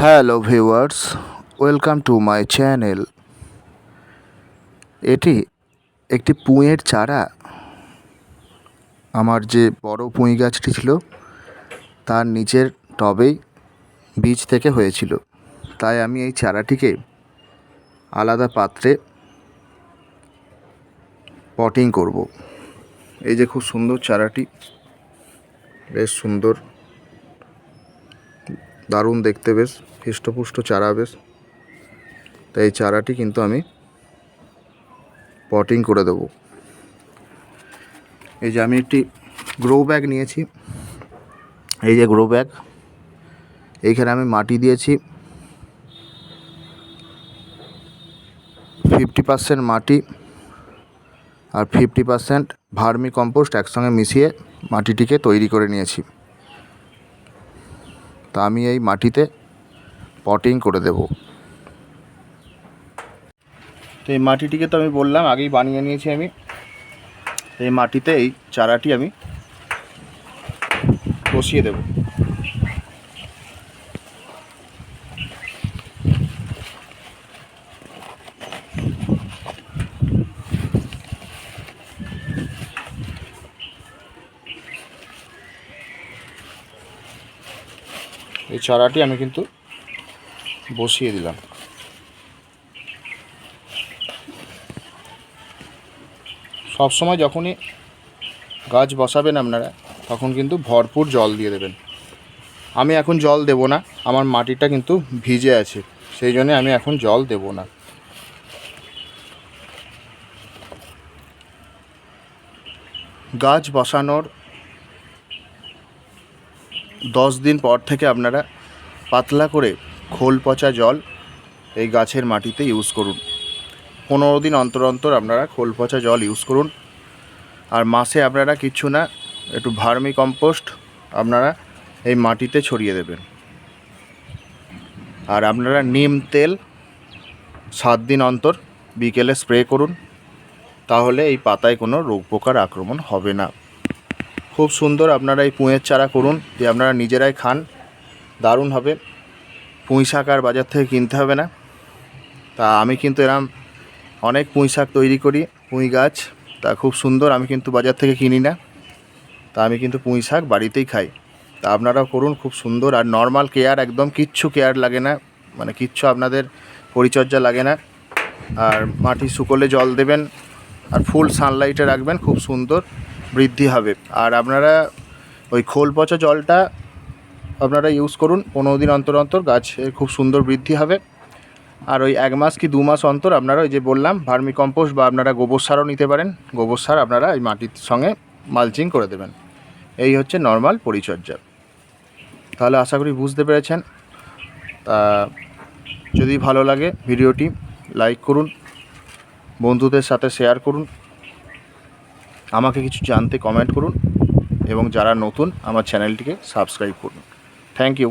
Hello viewers, welcome to my channel. এটি একটি পুঁইয়ের চারা। আমার যে বড় পুঁই গাছটি ছিল তার নিচের টবেই বীজ থেকে হয়েছিল, তাই আমি এই চারাটিকে আলাদা পাত্রে পটিং করব। এই যে খুব সুন্দর চারাটি, বেশ সুন্দর, দারুণ দেখতে, বেশ হৃষ্টপুষ্ট চারা, বেশ। তাই এই চারাটি কিন্তু আমি পটিং করে দেবো। এই যে আমি একটি গ্রো ব্যাগ নিয়েছি, এই যে গ্রো ব্যাগ, এইখানে আমি মাটি দিয়েছি 50% মাটি আর 50% ভার্মি কম্পোস্ট একসঙ্গে মিশিয়ে মাটিটিকে তৈরি করে নিয়েছি। তা আমি এই মাটিতে পটিং করে দেব। তো এই মাটিটিকে তো আমি বললাম আগেই বানিয়ে নিয়েছি আমি। এই মাটিতে এই চারাটি আমি বসিয়ে দেব। এই চারাটি আমি কিন্তু বসিয়ে দিলাম। সবসময় যখনই গাছ বসাবেন আপনারা, তখন কিন্তু ভরপুর জল দিয়ে দেবেন। আমি এখন জল দেব না, আমার মাটিটা কিন্তু ভিজে আছে, সেই জন্য আমি এখন জল দেব না। গাছ বসানোর 10 দিন পর থেকে আপনারা পাতলা করে খোল পচা জল এই গাছের মাটিতে ইউজ করুন। 15 দিন অন্তর অন্তর আপনারা খোল পচা জল ইউজ করুন। আর মাসে আপনারা কিচ্ছু না, একটু ভার্মি কম্পোস্ট আপনারা এই মাটিতে ছড়িয়ে দেবেন। আর আপনারা নিম তেল 7 দিন অন্তর বিকেলে স্প্রে করুন, তাহলে এই পাতায় কোনো রোগ পোকার আক্রমণ হবে না। খুব সুন্দর আপনারা এই পুঁইয়ের চারা করুন, যে আপনারা নিজেরাই খান, দারুণ হবে। পুঁই শাক আর বাজার থেকে কিনতে হবে না। তা আমি কিন্তু এরম অনেক পুঁই শাক তৈরি করি, পুঁই গাছ, তা খুব সুন্দর, আমি কিন্তু বাজার থেকে কিনি না। তা আমি কিন্তু পুঁই শাক বাড়িতেই খাই। তা আপনারাও করুন, খুব সুন্দর। আর নর্মাল কেয়ার, একদম কিচ্ছু কেয়ার লাগে না, মানে কিচ্ছু আপনাদের পরিচর্যা লাগে না। আর মাটি শুকোলে জল দেবেন, আর ফুল সানলাইটে রাখবেন, খুব সুন্দর বৃদ্ধি হবে। আর আপনারা ওই খোল পচা জলটা আপনারা ইউজ করুন 15 দিন অন্তর অন্তর, গাছের খুব সুন্দর বৃদ্ধি হবে। আর ওই 1 মাস কি 2 মাস অন্তর আপনারা ওই যে বললাম ভার্মি কম্পোস্ট বা আপনারা গোবর সারও নিতে পারেন, গোবর সার আপনারা এই মাটির সঙ্গে মালচিং করে দেবেন। এই হচ্ছে নর্মাল পরিচর্যা। তাহলে আশা করি বুঝতে পেরেছেন। তা যদি ভালো লাগে ভিডিওটি লাইক করুন, বন্ধুদের সাথে শেয়ার করুন, আমাকে কিছু জানতে কমেন্ট করুন, এবং যারা নতুন আমার চ্যানেলটিকে সাবস্ক্রাইব করুন। Thank you.